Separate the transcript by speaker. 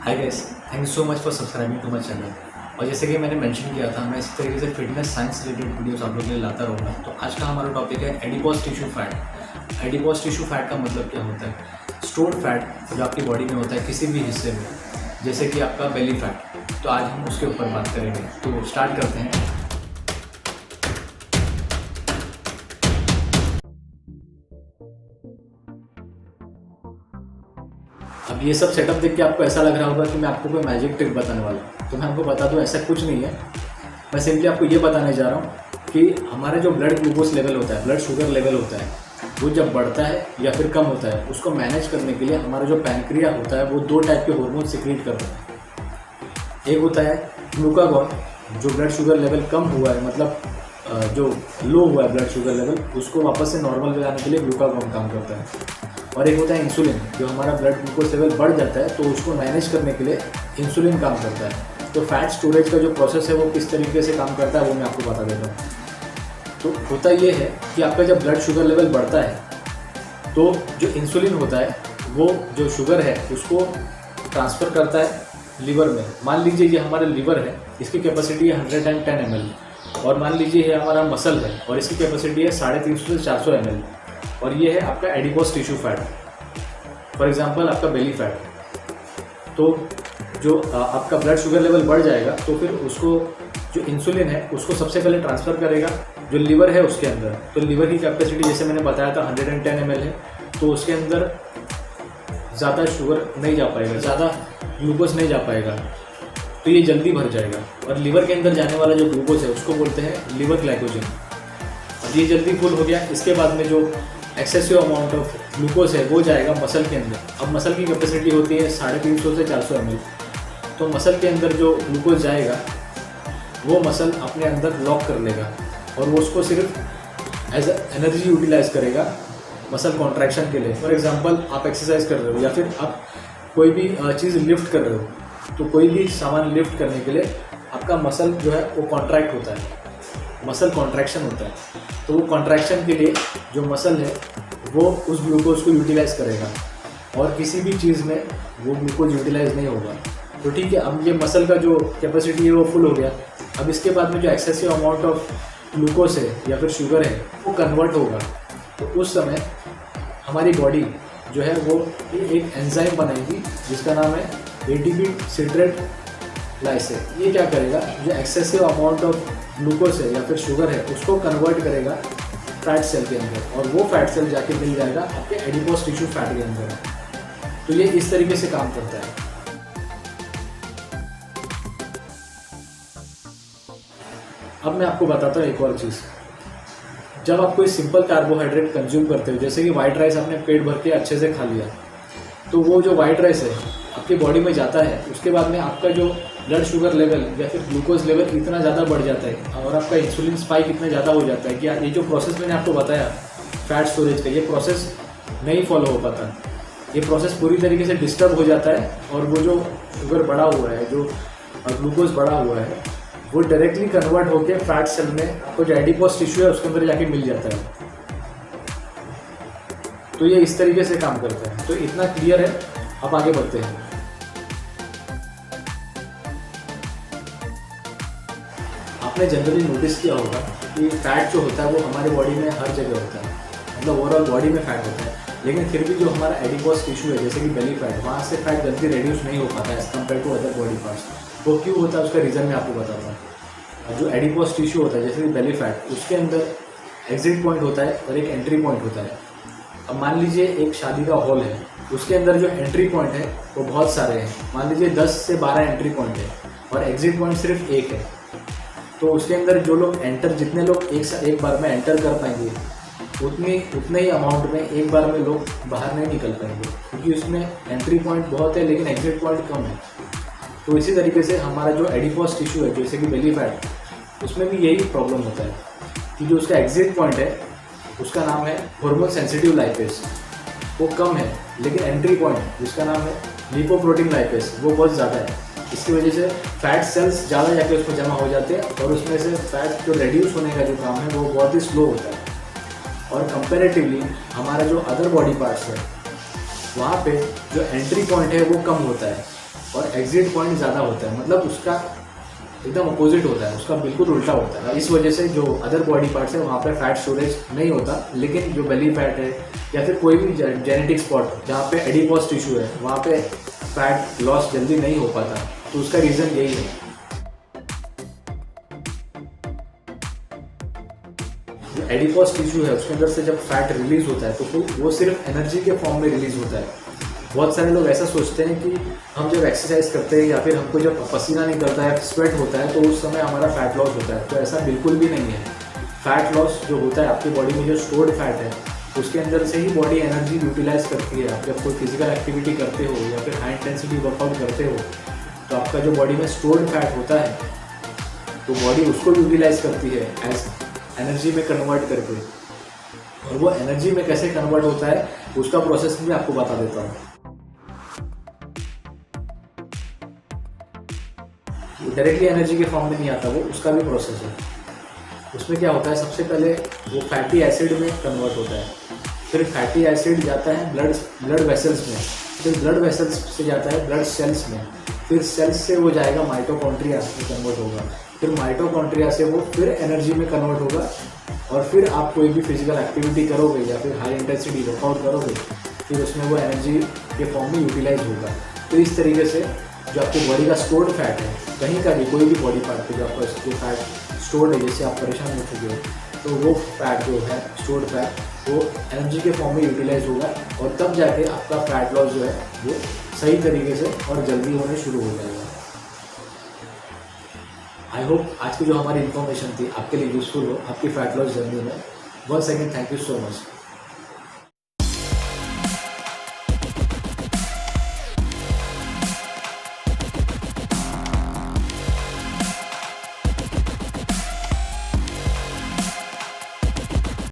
Speaker 1: Hi guys, thank you so much for subscribing to my channel. और जैसे कि मैंने मेंशन किया था, मैं इसी तरीके से फिटनेस साइंस रिलेटेड वीडियोस आप लोगों के लिए लाता रहूँगा। तो आज का हमारा टॉपिक है adipose tissue fat. Adipose tissue fat का मतलब क्या होता है? स्टोर्ड फैट जो आपकी बॉडी में होता है किसी भी हिस्से में, जैसे कि आपका बेली फैट। तो आज हम उसके ऊपर बात करेंगे। तो स्टार्ट करते हैं। अब ये सब सेटअप देख के आपको ऐसा लग रहा होगा कि मैं आपको कोई मैजिक ट्रिक बताने वाला हूँ। तो मैं आपको बता दूँ, ऐसा कुछ नहीं है। मैं सिंपली आपको ये बताने जा रहा हूँ कि हमारा जो ब्लड ग्लूकोज लेवल होता है, ब्लड शुगर लेवल होता है, वो जब बढ़ता है या फिर कम होता है, उसको मैनेज करने के लिए हमारा जो पैनक्रिया होता है वो दो टाइप के हार्मोन सिक्रीट करता है। एक होता है ग्लूकागॉन, जो ब्लड शुगर लेवल कम हुआ है, मतलब जो लो हुआ है ब्लड शुगर लेवल, उसको वापस से नॉर्मल में लाने के लिए ग्लूकागॉन काम करता है। और एक होता है इंसुलिन, जो हमारा ब्लड ग्लूकोज लेवल बढ़ जाता है तो उसको मैनेज करने के लिए इंसुलिन काम करता है। तो फैट स्टोरेज का जो प्रोसेस है वो किस तरीके से काम करता है वो मैं आपको बता देता हूँ। तो होता ये है कि आपका जब ब्लड शुगर लेवल बढ़ता है तो जो इंसुलिन होता है वो जो शुगर है उसको ट्रांसफ़र करता है लिवर में। मान लीजिए ये हमारा लिवर है, इसकी कैपेसिटी है 110 ml। और मान लीजिए ये हमारा मसल है और इसकी कैपेसिटी है 350 से 400 ml। और ये है आपका adipose tissue fat, for example आपका बेली फैट। तो जो आपका ब्लड शुगर लेवल बढ़ जाएगा तो फिर उसको जो इंसुलिन है उसको सबसे पहले ट्रांसफ़र करेगा जो लिवर है उसके अंदर। तो लिवर की कैपेसिटी जैसे मैंने बताया था 110 ml है, तो उसके अंदर ज़्यादा शुगर नहीं जा पाएगा, ज़्यादा ग्लूकोज नहीं जा पाएगा, तो ये जल्दी भर जाएगा। और लिवर के अंदर जाने वाला जो ग्लूकोज है उसको बोलते हैं लिवर ग्लाइकोजन। और ये जल्दी फुल हो गया। इसके बाद में जो एक्सेसिव अमाउंट ऑफ ग्लूकोज है वो जाएगा मसल के अंदर। अब मसल की कैपेसिटी होती है 350 से 400 ml। तो मसल के अंदर जो ग्लूकोज जाएगा वो मसल अपने अंदर लॉक कर लेगा और वो उसको सिर्फ एज एनर्जी यूटिलाइज करेगा मसल कॉन्ट्रैक्शन के लिए। फॉर एग्जांपल आप एक्सरसाइज कर रहे हो या फिर आप कोई भी चीज़ लिफ्ट कर रहे हो, तो कोई भी सामान लिफ्ट करने के लिए आपका मसल जो है वो कॉन्ट्रैक्ट होता है, मसल कॉन्ट्रैक्शन होता है। तो वो कॉन्ट्रैक्शन के लिए जो मसल है वो उस ग्लूकोज को यूटिलाइज करेगा और किसी भी चीज़ में वो ग्लूकोज यूटिलाइज नहीं होगा। तो ठीक है, अब ये मसल का जो कैपेसिटी है वो फुल हो गया। अब इसके बाद में जो एक्सेसिव अमाउंट ऑफ ग्लूकोज है या फिर शुगर है वो कन्वर्ट होगा। तो उस समय हमारी बॉडी जो है वो एक एंजाइम बनाएगी जिसका नाम है एटीपी सिट्रेट लाइसेस। ये क्या करेगा, जो एक्सेसिव अमाउंट ऑफ ग्लूकोज है या फिर शुगर है उसको कन्वर्ट करेगा फैट सेल के अंदर, और वो फैट सेल जाके मिल जाएगा आपके एडिपोज टिश्यू फैट के अंदर। तो ये इस तरीके से काम करता है। अब मैं आपको बताता हूँ एक और चीज़। जब आप कोई सिंपल कार्बोहाइड्रेट कंज्यूम करते हो, जैसे कि वाइट राइस आपने पेट भर के अच्छे से खा लिया, तो वो जो वाइट राइस है आपकी बॉडी में जाता है, उसके बाद में आपका जो ब्लड शुगर लेवल या फिर ग्लूकोज लेवल इतना ज़्यादा बढ़ जाता है और आपका इंसुलिन स्पाइक इतना ज़्यादा हो जाता है कि ये जो प्रोसेस मैंने आपको बताया फैट स्टोरेज का, ये प्रोसेस नहीं फॉलो हो पाता। ये प्रोसेस पूरी तरीके से डिस्टर्ब हो जाता है और वो जो शुगर बढ़ा हुआ है, जो ग्लूकोज बढ़ा हुआ है, वो डायरेक्टली कन्वर्ट होकर फैट सेल में आपको जो एडिपोज टिश्यू है उसके अंदर जाके मिल जाता है। तो ये इस तरीके से काम करता है। तो इतना क्लियर है, अब आगे बढ़ते हैं। आपने जनरली नोटिस किया होगा कि फैट जो होता है वो हमारे बॉडी में हर जगह होता है, मतलब ओवरऑल बॉडी में फैट होता है, लेकिन फिर भी जो हमारा एडिपोज टिश्यू है जैसे कि बेली फैट, वहाँ से फैट जल्दी रिड्यूस नहीं हो पाता है as compared to other body parts. वो क्यों होता है उसका रीज़न मैं आपको बताता हूँ। जो एडिपोज टिश्यू होता है जैसे कि बेली फैट, उसके अंदर एग्जिट पॉइंट होता है और एक एंट्री पॉइंट होता है। अब मान लीजिए एक शादी का हॉल है, उसके अंदर जो एंट्री पॉइंट है वो बहुत सारे हैं, मान लीजिए 10 से 12 एंट्री पॉइंट है और एग्जिट पॉइंट सिर्फ एक है। तो उसके अंदर जो लोग जितने लोग एक बार में एंटर कर पाएंगे उतने ही अमाउंट में एक बार में लोग बाहर नहीं निकल पाएंगे, क्योंकि उसमें एंट्री पॉइंट बहुत है लेकिन एग्जिट पॉइंट कम है। तो इसी तरीके से हमारा जो एडिपोज टिश्यू है जैसे कि बेली फैट, उसमें भी यही प्रॉब्लम होता है कि जो उसका एग्जिट पॉइंट है उसका नाम है हार्मोन सेंसिटिव लाइपेज, वो कम है, लेकिन एंट्री पॉइंट जिसका नाम है लिपोप्रोटीन लाइपेज वो बहुत ज़्यादा है। इसकी वजह से फैट सेल्स ज़्यादा जाके उसमें जमा हो जाते हैं और उसमें से फैट जो रिड्यूस होने का जो काम है वो बहुत ही स्लो होता है। और कंपैरेटिवली हमारा जो अदर बॉडी पार्ट्स है वहाँ पे जो एंट्री पॉइंट है वो कम होता है। और एग्जिट पॉइंट ज़्यादा होता है, मतलब उसका एकदम अपोजिट होता है, उसका बिल्कुल उल्टा होता है। इस वजह से जो अदर बॉडी पार्ट्स है वहाँ पे फैट स्टोरेज नहीं होता, लेकिन जो बेली फैट है या फिर कोई भी जेनेटिक स्पॉट जहाँ पे एडिपोज टिश्यू है वहाँ पे फैट लॉस जल्दी नहीं हो पाता, तो उसका रीज़न यही है। जो एडिपोज टिश्यू है उसके अंदर से जब फैट रिलीज होता है तो फिर वो सिर्फ एनर्जी के फॉर्म में रिलीज होता है। बहुत सारे लोग ऐसा सोचते हैं कि हम जब एक्सरसाइज करते हैं या फिर हमको जब पसीना निकलता है, स्वेट होता है, तो उस समय हमारा फैट लॉस होता है, तो ऐसा बिल्कुल भी नहीं है। फैट लॉस जो होता है आपकी बॉडी में जो स्टोर्ड फैट है उसके अंदर से ही बॉडी एनर्जी यूटिलाइज करती है। आप जब कोई फिजिकल एक्टिविटी करते हो या फिर हाई इंटेंसिटी वर्कआउट करते हो तो आपका जो बॉडी में स्टोर्ड फैट होता है तो बॉडी उसको यूटिलाइज करती है एज एनर्जी में कन्वर्ट करके। और वो एनर्जी में कैसे कन्वर्ट होता है उसका प्रोसेस भी आपको बता देता हूँ। डायरेक्टली एनर्जी के फॉर्म में नहीं आता, वो उसका भी प्रोसेस है। उसमें क्या होता है, सबसे पहले वो फैटी एसिड में कन्वर्ट होता है, फिर फैटी एसिड जाता है ब्लड वेसल्स में, फिर ब्लड वेसल्स से जाता है ब्लड सेल्स में, फिर सेल्स से वो जाएगा माइटोकॉन्ड्रिया में कन्वर्ट होगा, फिर माइटोकॉन्ड्रिया से वो फिर एनर्जी में कन्वर्ट होगा, और फिर आप कोई भी फिजिकल एक्टिविटी करोगे या फिर हाई इंटेंसिटी वर्कआउट करोगे फिर उसमें वो एनर्जी के फॉर्म में यूटिलाइज होगा। तो इस तरीके से जो आपकी बॉडी का स्टोर्ड फैट है, कहीं का भी कोई भी बॉडी पार्ट पे जो आपका जो फैट स्टोर्ड है, जैसे आप परेशान हो चुके हो, तो वो फैट जो है स्टोर्ड फैट वो एनर्जी के फॉर्म में यूटिलाइज होगा और तब जाके आपका फैट लॉस जो है वो सही तरीके से और जल्दी होने शुरू हो जाएगा। आई होप आज की जो हमारी इन्फॉर्मेशन थी आपके लिए यूजफुल हो आपकी फैट लॉस जर्नी में। Once again thank you so much.